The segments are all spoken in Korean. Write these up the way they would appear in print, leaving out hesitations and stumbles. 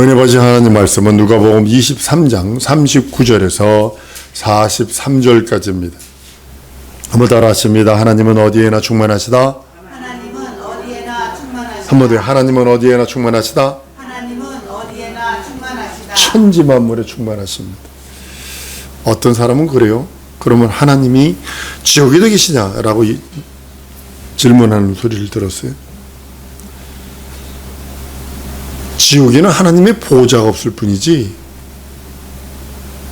은혜 받으신 하나님 말씀은 누가복음 23장 39절에서 43절까지입니다. 한번 따라 하십니다. 하나님은 어디에나 충만하시다. 하나님은 어디에나 충만하시다. 한번 더. 하나님은 어디에나 충만하시다. 하나님은 어디에나 충만하시다. 천지 만물에 충만하십니다. 어떤 사람은 그래요. 그러면 하나님이 지옥에도 계시냐라고 질문하는 소리를 들었어요. 지옥에는 하나님의 보호자가 없을 뿐이지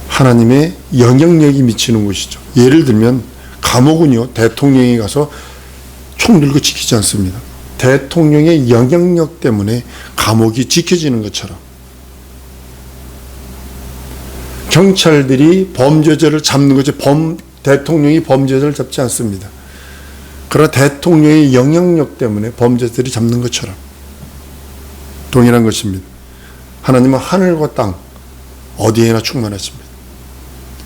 하나님의 영향력이 미치는 곳이죠. 예를 들면 감옥은요, 대통령이 가서 총 들고 지키지 않습니다. 대통령의 영향력 때문에 감옥이 지켜지는 것처럼 경찰들이 범죄자를 잡는 거지 대통령이 범죄자를 잡지 않습니다. 그러나 대통령의 영향력 때문에 범죄자들이 잡는 것처럼 동일한 것입니다. 하나님은 하늘과 땅 어디에나 충만하십니다.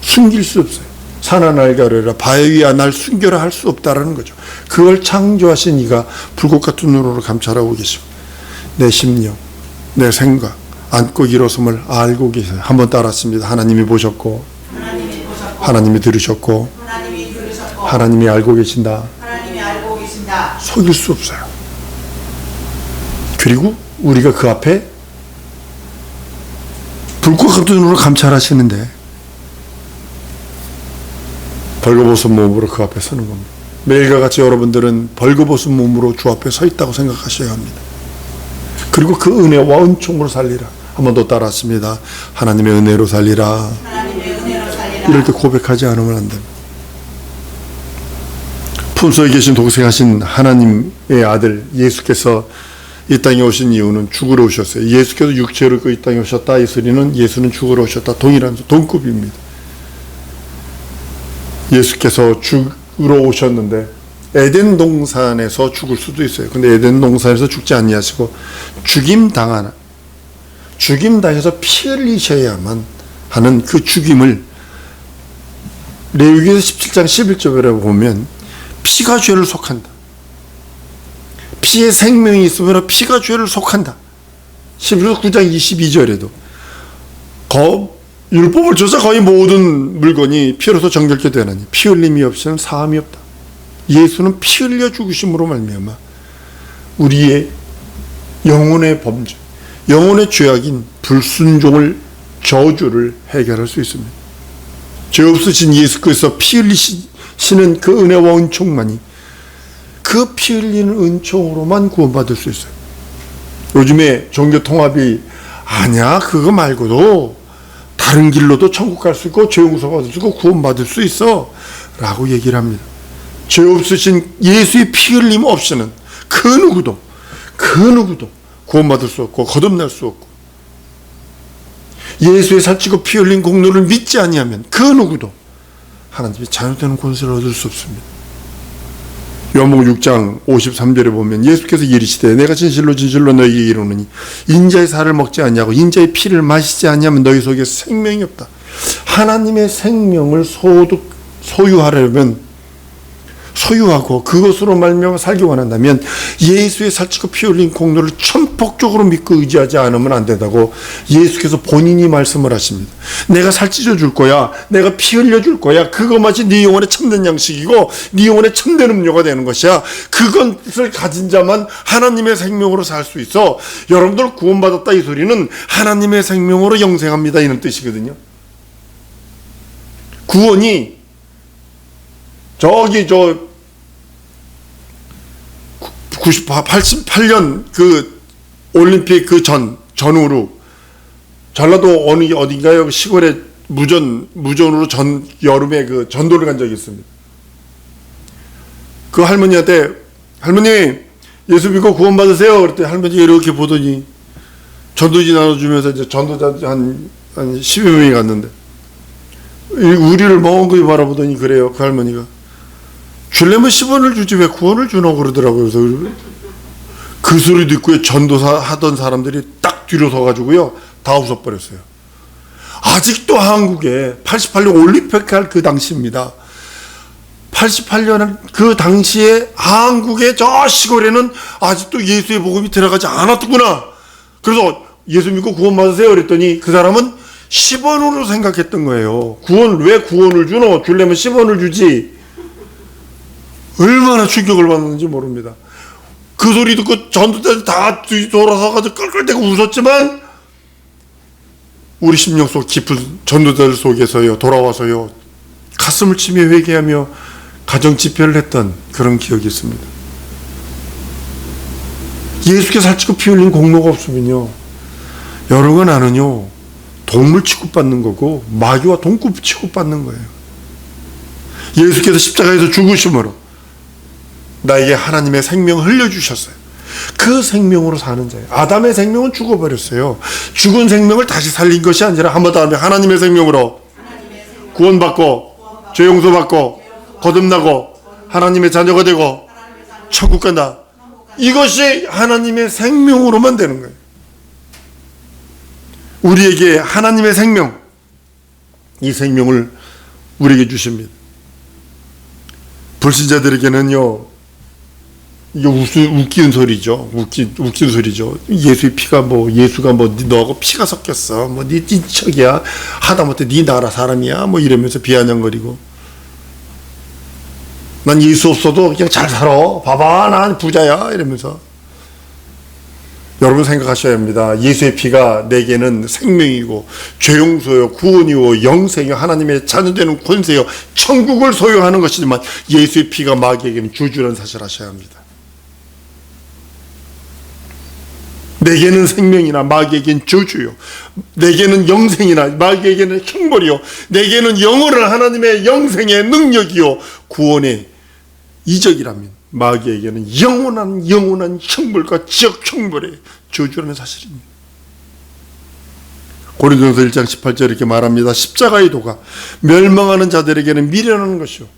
숨길 수 없어요. 산하날 가려라 바위야 날 숨겨라 할 수 없다라는 거죠. 그걸 창조하신 이가 불꽃 같은 눈으로 감찰하고 계시고 내 심령, 내 생각, 안고 일어섬을 알고 계세요. 한번 따랐습니다. 하나님이 보셨고 하나님이 들으셨고 하나님이 알고 계신다. 속일 수 없어요. 그리고 우리가 그 앞에 불꽃 같은 눈으로 감찰하시는데 벌거벗은 몸으로 그 앞에 서는 겁니다. 매일과 같이 여러분들은 벌거벗은 몸으로 주 앞에 서 있다고 생각하셔야 합니다. 그리고 그 은혜와 은총으로 살리라. 한 번 더 따라하십니다. 하나님의 은혜로 살리라. 이렇게 고백하지 않으면 안 됩니다. 품속에 계신 독생하신 하나님의 아들 예수께서 이 땅에 오신 이유는 죽으러 오셨어요. 예수께서 육체를 입고 이 땅에 오셨다. 이 소리는 예수는 죽으러 오셨다. 동급입니다. 예수께서 죽으러 오셨는데 에덴 동산에서 죽을 수도 있어요. 근데 에덴 동산에서 죽지 아니하시고 죽임당해서 피 흘리셔야만 하는 그 죽임을 레위기서 17장 11절에 보면 피가 죄를 속한다. 피에 생명이 있으므로 피가 죄를 속한다. 11서 9장 22절에도 율법을 줘서 거의 모든 물건이 피로서 정결케 되나니 피 흘림이 없이는 사함이 없다. 예수는 피 흘려 죽으심으로 말미암아 우리의 영혼의 범죄, 영혼의 죄악인 불순종을 저주를 해결할 수 있습니다. 죄 없으신 예수께서 피 흘리시는 그 은혜와 은총만이 그 피 흘리는 은총으로만 구원받을 수 있어요. 요즘에 종교 통합이 아니야 그거 말고도 다른 길로도 천국 갈 수 있고 죄 용서받을 수 있고 구원받을 수 있어 라고 얘기를 합니다. 죄 없으신 예수의 피 흘림 없이는 그 누구도 구원받을 수 없고 거듭날 수 없고 예수의 살찌고 피 흘린 공로를 믿지 아니하면 그 누구도 하나님의 자녀되는 권세를 얻을 수 없습니다. 요한복음 6장 53절에 보면 예수께서 이르시되 내가 진실로 너희에게 이르노니 인자의 살을 먹지 아니하고 인자의 피를 마시지 아니하면 너희 속에 생명이 없다. 하나님의 생명을 소유하고 그것으로 말미암아 살기 원한다면 예수의 살찌고 피 흘린 공로를 천폭적으로 믿고 의지하지 않으면 안 된다고 예수께서 본인이 말씀을 하십니다. 내가 살찌져 줄 거야. 내가 피 흘려 줄 거야. 그것만이 네 영혼의 참된 양식이고 네 영혼의 참된 음료가 되는 것이야. 그것을 가진 자만 하나님의 생명으로 살 수 있어. 여러분들 구원받았다 이 소리는 하나님의 생명으로 영생합니다 이런 뜻이거든요. 구원이 88년 그 올림픽 그 전후로 전라도 어딘가요 시골에 무전으로 여름에 그 전도를 간 적이 있습니다. 그 할머니한테 할머니 예수 믿고 구원 받으세요. 그랬더니 할머니가 이렇게 보더니 전도지 나눠주면서 이제 전도자 한 10여 명이 갔는데 우리를 멍하게 바라보더니 그래요. 그 할머니가 줄려면 10원을 주지 왜 9원을 주노 그러더라고요. 그래서 그 소리 듣고 전도사 하던 사람들이 딱 뒤로 서가지고요 다 웃어버렸어요. 아직도 한국에 88년 올림픽 할 그 당시입니다. 88년 그 당시에 한국의 저 시골에는 아직도 예수의 복음이 들어가지 않았구나. 그래서 예수 믿고 구원 받으세요 그랬더니 그 사람은 10원으로 생각했던 거예요. 왜 구원을 주노? 주려면 10원을 주지. 얼마나 충격을 받는지 모릅니다. 그 소리 듣고 전도자들 다 돌아서가지고 끌끌대고 웃었지만 우리 심령 속 깊은 전도자들 속에서요, 돌아와서요, 가슴을 치며 회개하며 가정 집회를 했던 그런 기억이 있습니다. 예수께서 살찌고 피 흘린 공로가 없으면요, 여러분 나는요, 동물 취급받는 거고 마귀와 동급 취급받는 거예요. 예수께서 십자가에서 죽으심으로 나에게 하나님의 생명을 흘려주셨어요. 그 생명으로 사는 자예요. 아담의 생명은 죽어버렸어요. 죽은 생명을 다시 살린 것이 아니라 한 번 더 하면 하나님의 생명으로 구원받고 죄 용서받고 거듭나고 하나님의 자녀가 되고 천국 간다. 이것이 하나님의 생명으로만 되는 거예요. 우리에게 하나님의 생명, 이 생명을 우리에게 주십니다. 불신자들에게는요, 이게 웃긴 소리죠. 웃긴 소리죠. 예수의 피가 예수가 너하고 피가 섞였어. 네 척이야. 하다못해 네 나라 사람이야. 이러면서 비아냥거리고. 난 예수 없어도 그냥 잘 살아. 봐봐, 난 부자야. 이러면서. 여러분 생각하셔야 합니다. 예수의 피가 내게는 생명이고 죄용서요, 구원이요, 영생이요, 하나님의 자녀되는 권세요, 천국을 소유하는 것이지만 예수의 피가 마귀에게는 저주라는 사실을 아셔야 합니다. 내게는 생명이나 마귀에게는 저주요, 내게는 영생이나 마귀에게는 형벌이요, 내게는 영원한 하나님의 영생의 능력이요, 구원의 이적이라면 마귀에게는 영원한 형벌과 지역 형벌의 저주라는 사실입니다. 고린도전서 1장 18절 이렇게 말합니다. 십자가의 도가 멸망하는 자들에게는 미련한 것이요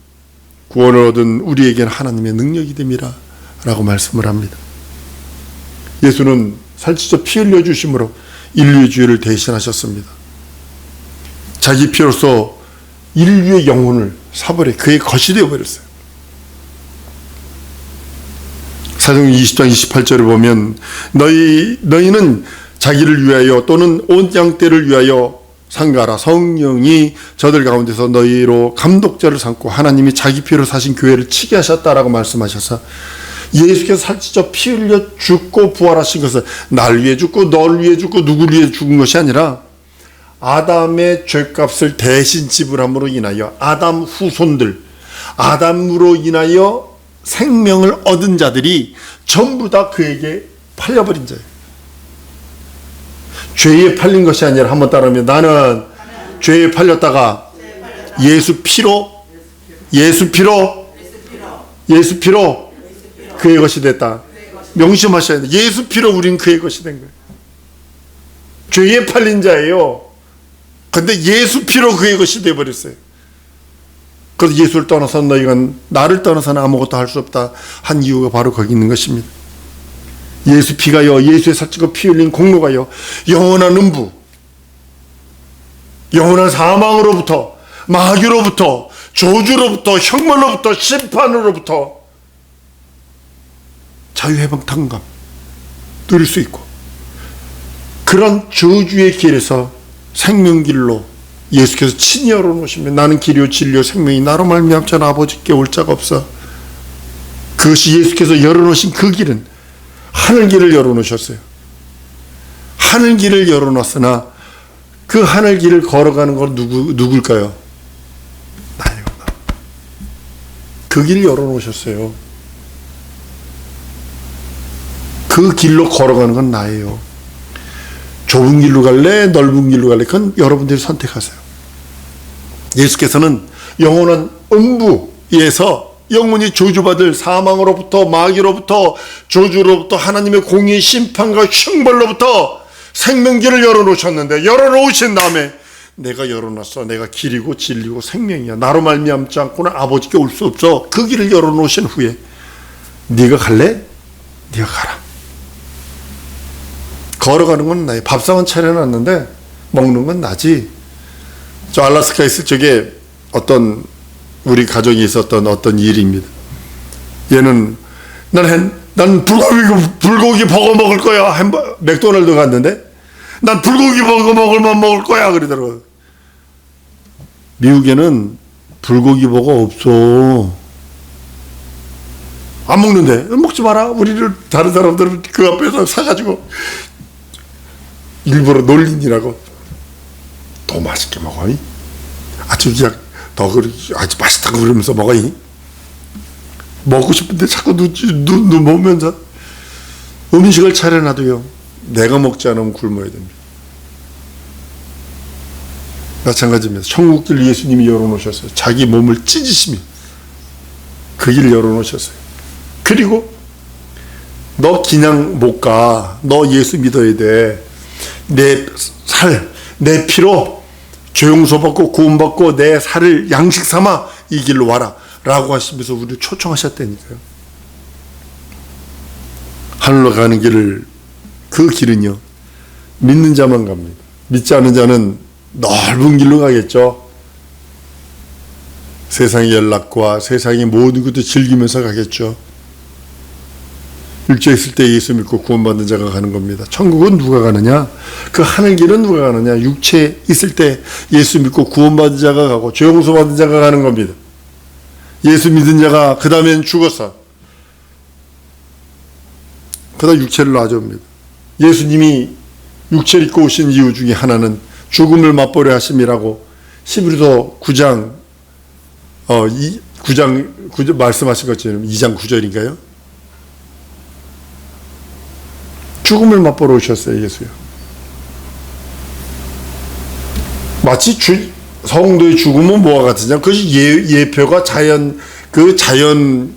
구원을 얻은 우리에게는 하나님의 능력이 됨이라 라고 말씀을 합니다. 예수는 살찌셔 피 흘려 주심으로 인류의 죄를 대신하셨습니다. 자기 피로서 인류의 영혼을 사버려 그의 것이 되어버렸어요. 사도행전 20장 28절을 보면 너희는 자기를 위하여 또는 온 양떼를 위하여 상가라. 성령이 저들 가운데서 너희로 감독자를 삼고 하나님이 자기 피로 사신 교회를 치게 하셨다라고 말씀하셔서 예수께서 살찌셔 피 흘려 죽고 부활하신 것은 날 위해 죽고 널 위해 죽고 누구를 위해 죽은 것이 아니라 아담의 죄값을 대신 지불함으로 인하여 아담 후손들, 아담으로 인하여 생명을 얻은 자들이 전부 다 그에게 팔려버린 자예요. 죄에 팔린 것이 아니라 한번 따라하면 나는 죄에 팔렸다가 예수 피로 그의 것이 됐다. 명심하셔야 돼요. 예수 피로 우린 그의 것이 된 거예요. 죄에 팔린 자예요. 근데 예수 피로 그의 것이 되어버렸어요. 그래서 예수를 떠나서 너희가 나를 떠나서는 아무것도 할 수 없다 한 이유가 바로 거기 있는 것입니다. 예수 피가요, 예수의 살찌고 피 흘린 공로가요, 영원한 음부, 영원한 사망으로부터, 마귀로부터, 저주로부터, 형벌로부터, 심판으로부터 자유해방탄감 누릴 수 있고, 그런 저주의 길에서 생명길로 예수께서 친히 열어놓으시면 나는 길이요 진리요 생명이 나로 말미암자 아버지께 올 자가 없어. 그것이 예수께서 열어놓으신 그 길은 하늘길을 열어놓으셨어요. 하늘길을 열어놨으나 그 하늘길을 걸어가는 건 누굴까요? 나예요. 나. 그 길을 열어놓으셨어요. 그 길로 걸어가는 건 나예요. 좁은 길로 갈래? 넓은 길로 갈래? 그건 여러분들이 선택하세요. 예수께서는 영원한 음부에서 영원히 저주받을 사망으로부터, 마귀로부터, 저주로부터, 하나님의 공의 심판과 형벌로부터 생명길을 열어놓으셨는데, 열어놓으신 다음에 내가 열어놨어. 내가 길이고 진리고 생명이야. 나로 말미암지 않고는 아버지께 올 수 없어. 그 길을 열어놓으신 후에 네가 갈래? 네가 가라. 걸어가는 건 나예요. 밥상은 차려놨는데 먹는 건 나지. 저 알라스카에 있을 적에 어떤 우리 가족이 있었던 어떤 일입니다. 얘는 난 불고기 버거 먹을 거야. 맥도날드 갔는데 난 불고기 먹을만 먹을 거야 그러더라고요. 미국에는 불고기 버거 없어. 안 먹는데. 먹지 마라. 우리를 다른 사람들은 그 앞에서 사가지고 일부러 놀리느라고 더 맛있게 먹어. 아주 그냥 아주 맛있다고 그러면서 먹어. 먹고 싶은데 자꾸 눈 보면서 음식을 차려놔도요. 내가 먹지 않으면 굶어야 됩니다. 마찬가지입니다. 천국길 예수님이 열어놓으셨어요. 자기 몸을 찢으시며 그 길을 열어놓으셨어요. 그리고 너 그냥 못 가. 너 예수 믿어야 돼. 내 피로 죄용서 받고 구원받고 내 살을 양식 삼아 이 길로 와라 라고 하시면서 우리를 초청하셨다니까요. 하늘로 가는 길을, 그 길은요 믿는 자만 갑니다. 믿지 않는 자는 넓은 길로 가겠죠. 세상의 연락과 세상의 모든 것도 즐기면서 가겠죠. 육체에 있을 때 예수 믿고 구원받는 자가 가는 겁니다. 천국은 누가 가느냐? 그 하늘길은 누가 가느냐? 육체에 있을 때 예수 믿고 구원받은 자가 가고 죄 용서 받은 자가 가는 겁니다. 예수 믿은 자가 그 다음엔 죽어서 그 다음 육체를 놔줍니다. 예수님이 육체를 입고 오신 이유 중에 하나는 죽음을 맛보려 하심이라고 히브리서 9장 말씀하신 것처럼 2장 9절인가요? 죽음을 맛보러 오셨어요, 예수요. 마치 성도의 죽음은 뭐와 같으냐? 그것이 예표가 자연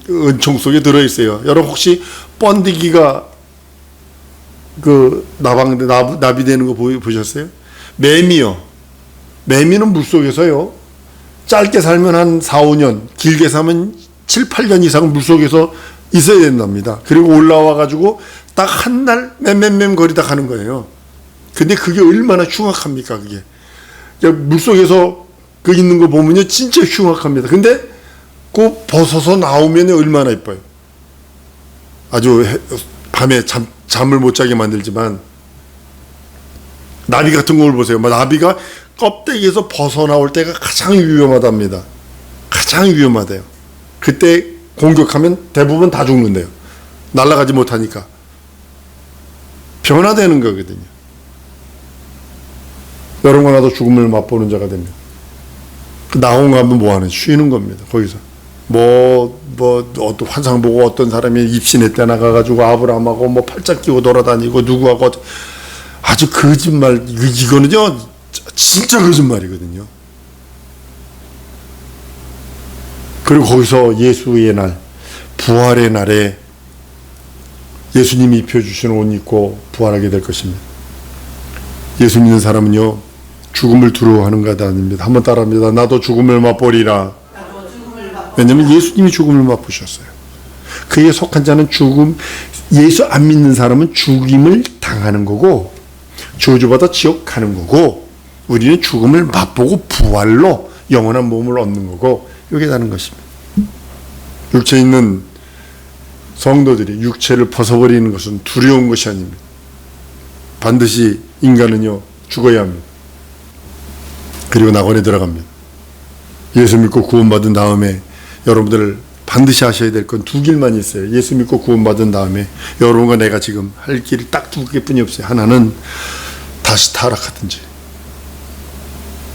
은총 속에 들어있어요. 여러분 혹시 번데기가 나비되는 거 보셨어요? 매미요. 매미는 물속에서요. 짧게 살면 한 4, 5년, 길게 살면 7, 8년 이상 물속에서 있어야 된답니다. 그리고 올라와 가지고 딱 한 날 맴맴맴 거리다 가는 거예요. 근데 그게 얼마나 흉악합니까, 그게. 물속에서 그 있는 거 보면요, 진짜 흉악합니다. 근데 그 벗어서 나오면 얼마나 예뻐요. 아주 밤에 잠을 못 자게 만들지만, 나비 같은 걸 보세요. 나비가 껍데기에서 벗어나올 때가 가장 위험하답니다. 가장 위험하대요. 그때 공격하면 대부분 다 죽는데요. 날아가지 못하니까. 변화되는 거거든요. 여러분과 나도 죽음을 맛보는 자가 됩니다. 나온 가면 뭐하는? 쉬는 겁니다. 거기서. 어떤 환상 보고 어떤 사람이 입신에 때 나가가지고 아브라함하고 팔짱 끼고 돌아다니고 누구하고 아주 거짓말, 이거는요, 진짜 거짓말이거든요. 그리고 거기서 예수의 날, 부활의 날에 예수님이 입혀주시는 옷 입고 부활하게 될 것입니다. 예수 믿는 사람은요, 죽음을 두려워하는 것 아닙니다. 한번 따라합니다. 나도 죽음을 맛보리라. 왜냐하면 예수님이 죽음을 맛보셨어요. 그에 속한 자는 예수 안 믿는 사람은 죽임을 당하는 거고, 저주받아 지옥 가는 거고, 우리는 죽음을 맛보고 부활로 영원한 몸을 얻는 거고, 이게 다른 것입니다. 육체에 있는 성도들이 육체를 벗어버리는 것은 두려운 것이 아닙니다. 반드시 인간은요, 죽어야 합니다. 그리고 낙원에 들어갑니다. 예수 믿고 구원받은 다음에 여러분들 반드시 하셔야 될 건 두 길만 있어요. 예수 믿고 구원받은 다음에 여러분과 내가 지금 할 길이 딱 두 개뿐이 없어요. 하나는 다시 타락하든지,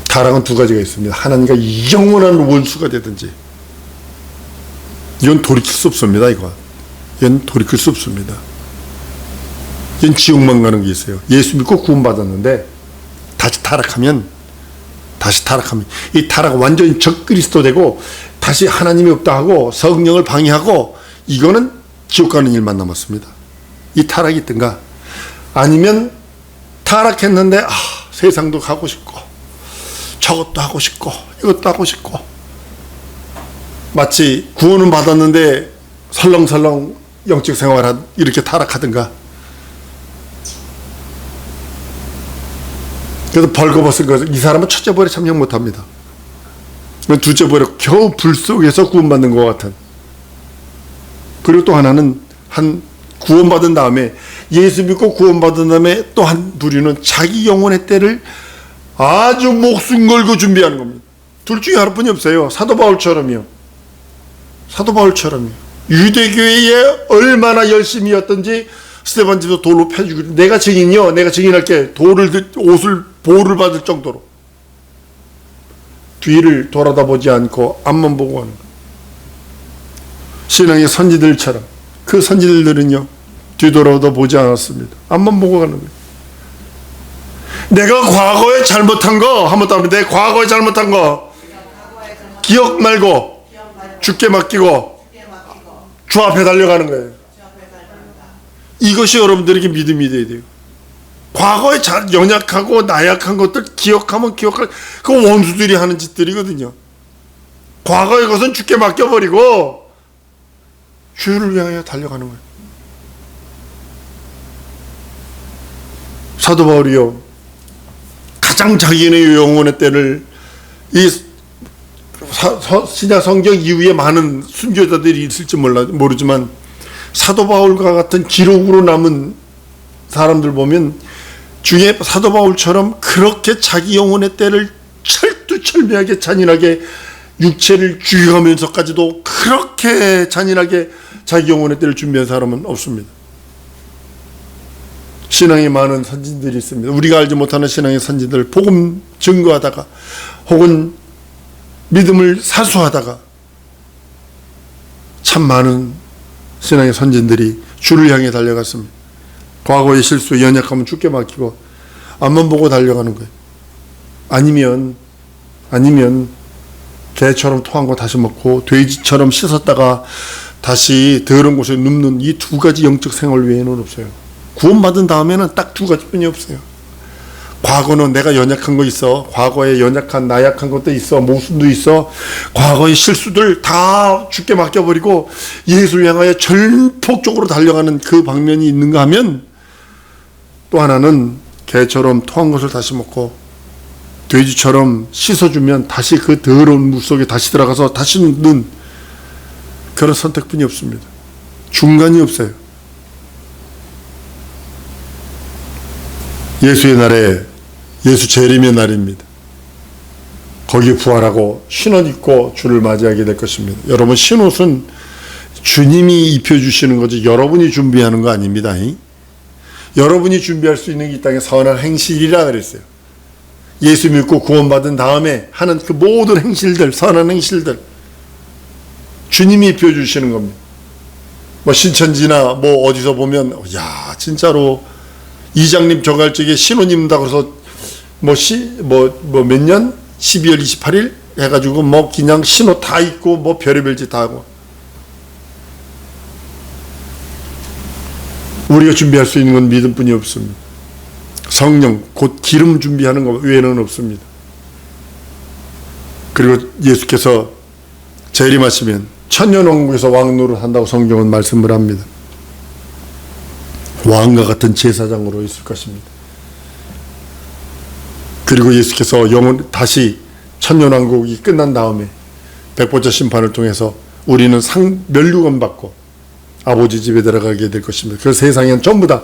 타락은 두 가지가 있습니다. 하나님과 영원한 원수가 되든지. 이건 돌이킬 수 없습니다. 이건 돌이킬 수 없습니다. 이건 지옥만 가는 게 있어요. 예수 믿고 구원받았는데 다시 타락하면 이 타락 완전히 적그리스도 되고 다시 하나님이 없다 하고 성령을 방해하고, 이거는 지옥 가는 일만 남았습니다. 이 타락이 있든가, 아니면 타락했는데 세상도 가고 싶고 저것도 하고 싶고 이것도 하고 싶고, 마치 구원은 받았는데 설렁설렁 영적 생활 이렇게 타락하든가. 그래서 벌거벗은 것을, 이 사람은 첫째 벌에 참여 못합니다. 둘째 벌에 겨우 불 속에서 구원받는 것 같은. 그리고 또 하나는 한 구원받은 다음에, 예수 믿고 구원받은 다음에 또 한 부류는 자기 영혼의 때를 아주 목숨 걸고 준비하는 겁니다. 둘 중에 하나뿐이 없어요. 사도 바울처럼요. 유대교회에 얼마나 열심히 였던지 스데반집도 돌로 패주고, 내가 증인이요, 내가 증인할게, 보를 받을 정도로 뒤를 돌아다보지 않고 앞만 보고 하는 거예요. 신앙의 선지들처럼. 그 선지들은요, 뒤돌아도 보지 않았습니다. 앞만 보고 가는 거예요. 내가 과거에 잘못한 거 한번 더 하면, 내 과거에 잘못한 거 기억 말고 주께 맡기고 주 앞에 달려가는 거예요. 이것이 여러분들에게 믿음이 돼야 돼요. 과거에 연약하고 나약한 것들 기억하면 기억할, 그 원수들이 하는 짓들이거든요. 과거의 것은 주께 맡겨버리고 주를 향하여 달려가는 거예요. 사도 바울이요, 가장 자기의 영혼의 때를, 이 신약 성경 이후에 많은 순교자들이 있을지 모르지만 사도 바울과 같은 기록으로 남은 사람들 보면 중에 사도 바울처럼 그렇게 자기 영혼의 때를 철두철미하게 잔인하게 육체를 죽여가면서까지도 그렇게 잔인하게 자기 영혼의 때를 준비한 사람은 없습니다. 신앙에 많은 선진들이 있습니다. 우리가 알지 못하는 신앙의 선진들, 복음 증거하다가 혹은 믿음을 사수하다가 참 많은 신앙의 선진들이 주를 향해 달려갔습니다. 과거의 실수, 연약하면 주께 맡기고 앞만 보고 달려가는 거예요. 아니면 개처럼 토한 거 다시 먹고 돼지처럼 씻었다가 다시 더러운 곳에 눕는 이 두 가지 영적 생활 외에는 없어요. 구원받은 다음에는 딱 두 가지뿐이 없어요. 과거는 내가 연약한 거 있어. 과거에 연약한 나약한 것도 있어. 모순도 있어. 과거의 실수들 다 주께 맡겨버리고 예수를 향하여 전폭적으로 달려가는 그 방면이 있는가 하면, 또 하나는 개처럼 토한 것을 다시 먹고 돼지처럼 씻어주면 다시 그 더러운 물 속에 다시 들어가서 다시 눕는 그런 선택뿐이 없습니다. 중간이 없어요. 예수의 날에, 예수 재림의 날입니다. 거기 부활하고 신옷 입고 주를 맞이하게 될 것입니다. 여러분, 신옷은 주님이 입혀주시는 거지 여러분이 준비하는 거 아닙니다. 여러분이 준비할 수 있는 이 땅의 선한 행실이라 그랬어요. 예수 믿고 구원받은 다음에 하는 그 모든 행실들, 선한 행실들 주님이 입혀주시는 겁니다. 뭐 신천지나 뭐 어디서 보면, 야 진짜로 이장님 저갈적에 신혼 입는다고 해서 몇 년? 12월 28일 해가지고 뭐 그냥 신호 다 입고 뭐 별의별 짓 다 하고. 우리가 준비할 수 있는 건 믿음뿐이 없습니다. 성령, 곧 기름 준비하는 것 외에는 없습니다. 그리고 예수께서 재림하시면 천년왕국에서 왕노릇 한다고 성경은 말씀을 합니다. 왕과 같은 제사장으로 있을 것입니다. 그리고 예수께서 다시 천년왕국이 끝난 다음에 백보자 심판을 통해서 우리는 멸류관 받고 아버지 집에 들어가게 될 것입니다. 그 세상엔 전부 다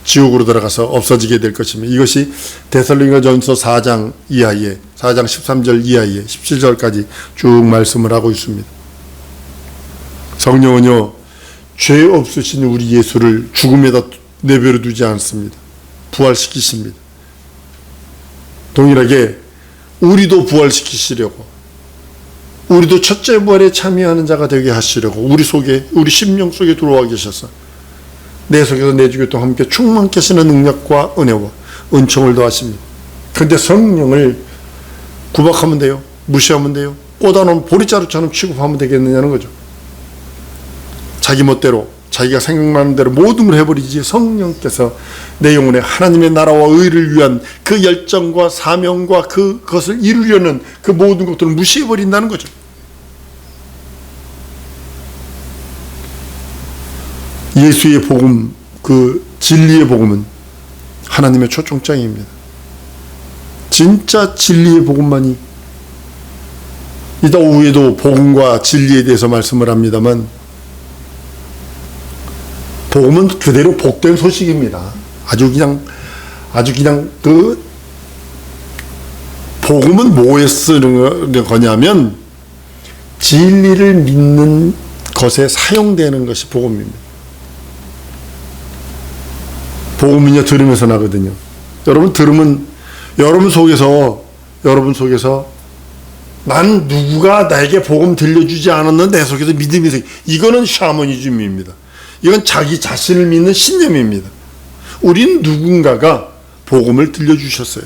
지옥으로 들어가서 없어지게 될 것입니다. 이것이 데살로니가전서 4장 이하에, 4장 13절 이하에 17절까지 쭉 말씀을 하고 있습니다. 성령은요, 죄 없으신 우리 예수를 죽음에다 내버려 두지 않습니다. 부활시키십니다. 동일하게 우리도 부활시키시려고, 우리도 첫째 부활에 참여하는 자가 되게 하시려고 우리 심령 속에 들어와 계셔서 내 속에서 내 주께 또 함께 충만케 하시는 능력과 은혜와 은총을 더하십니다. 그런데 성령을 구박하면 돼요? 무시하면 돼요? 꽂아놓은 보리자루처럼 취급하면 되겠느냐는 거죠. 자기 멋대로, 자기가 생각나는 대로 모든 걸 해버리지, 성령께서 내 영혼에 하나님의 나라와 의를 위한 그 열정과 사명과 그것을 이루려는 그 모든 것들을 무시해버린다는 거죠. 예수의 복음, 그 진리의 복음은 하나님의 초청장입니다. 진짜 진리의 복음만이, 이따 오후에도 복음과 진리에 대해서 말씀을 합니다만, 복음은 그대로 복된 소식입니다. 아주 그냥 그 복음은 뭐에 쓰는 거냐면 진리를 믿는 것에 사용되는 것이 복음입니다. 복음은요 들으면서 나거든요. 여러분 들으면 여러분 속에서 난 누구가 나에게 복음 들려주지 않았는데 내 속에서 믿음이 생. 이거는 샤머니즘입니다. 이건 자기 자신을 믿는 신념입니다. 우린 누군가가 복음을 들려주셨어요.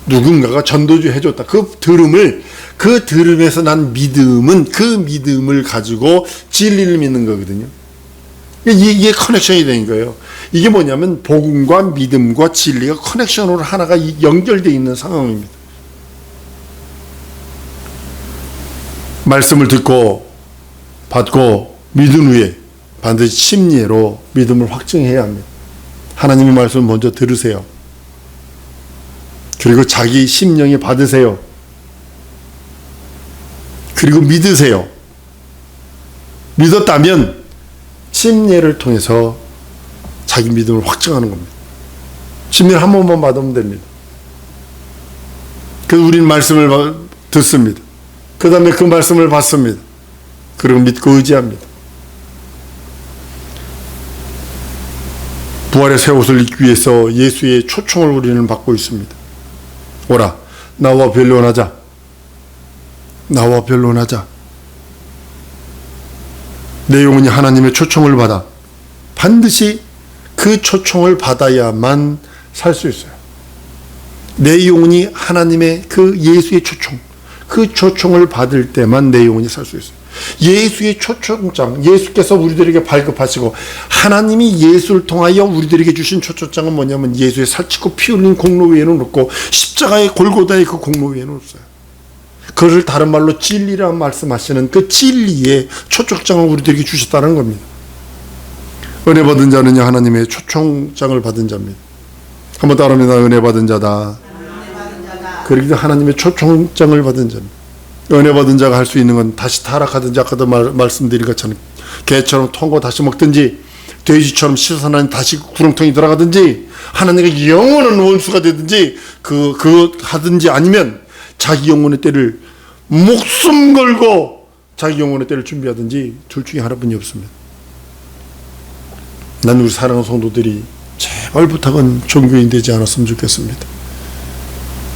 누군가가 전도주 해줬다. 그 들음에서 난 믿음은 그 믿음을 가지고 진리를 믿는 거거든요. 이게 커넥션이 되는 거예요. 이게 뭐냐면 복음과 믿음과 진리가 커넥션으로 하나가 연결되어 있는 상황입니다. 말씀을 듣고 받고 믿은 후에 반드시 심리로 믿음을 확증해야 합니다. 하나님의 말씀을 먼저 들으세요. 그리고 자기 심령에 받으세요. 그리고 믿으세요. 믿었다면 심리를 통해서 자기 믿음을 확증하는 겁니다. 심리를 한 번만 받으면 됩니다. 그래서 우리는 말씀을 듣습니다. 그 다음에 그 말씀을 받습니다. 그리고 믿고 의지합니다. 부활의 새 옷을 입기 위해서 예수의 초청을 우리는 받고 있습니다. 오라, 나와 변론하자. 나와 변론하자. 내 영혼이 하나님의 초청을 받아 반드시 그 초청을 받아야만 살 수 있어요. 내 영혼이 하나님의 그 예수의 초청, 그 초청을 받을 때만 내 영혼이 살 수 있어요. 예수의 초청장, 예수께서 우리들에게 발급하시고 하나님이 예수를 통하여 우리들에게 주신 초청장은 뭐냐면 예수의 살찌고 피 흘린 공로 외에는 없고 십자가의 골고다의 그 공로 외에는 없어요. 그것을 다른 말로 진리라고 말씀하시는 그 진리의 초청장을 우리들에게 주셨다는 겁니다. 은혜 받은 자는요 하나님의 초청장을 받은 자입니다. 한번 따라합니다. 은혜 받은 자다. 그리고 하나님의 초청장을 받은 자입니다. 은혜 받은 자가 할 수 있는 건 다시 타락하든지 아까도 말씀드린 것처럼 개처럼 통고 다시 먹든지 돼지처럼 씻어나니 다시 구렁텅이 들어가든지 하나님과 영원한 원수가 되든지 그 하든지 아니면 자기 영혼의 때를 목숨 걸고 자기 영혼의 때를 준비하든지 둘 중에 하나뿐이 없습니다. 난 우리 사랑하는 성도들이 제발 부탁은 종교인 되지 않았으면 좋겠습니다.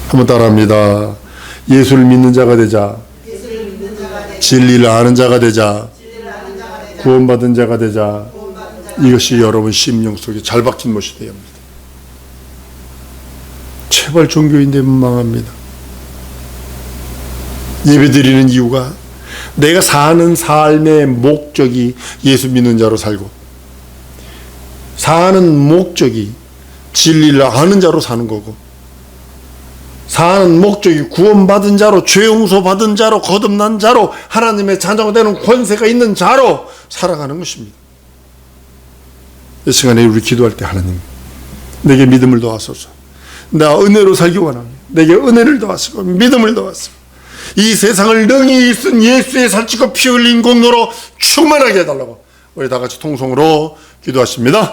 한번 따라합니다. 예수를 믿는 자가 되자. 진리를 아는 자가 되자. 구원받은 자가 되자. 이것이 여러분 심령 속에 잘 박힌 못이 되어야 합니다. 제발 종교인 되면 망합니다. 예배드리는 이유가 내가 사는 삶의 목적이 예수 믿는 자로 살고 사는 목적이 진리를 아는 자로 사는 거고 사는 목적이 구원받은 자로 죄 용서 받은 자로 거듭난 자로 하나님의 자녀가 되는 권세가 있는 자로 살아가는 것입니다. 이 시간에 우리 기도할 때 하나님 내게 믿음을 더하소서. 나 은혜로 살기 원합니다. 내게 은혜를 더하시고 믿음을 더하시고 이 세상을 능히 쓴 예수의 살찌고 피 흘린 공로로 충만하게 해달라고 우리 다 같이 통성으로 기도하십니다.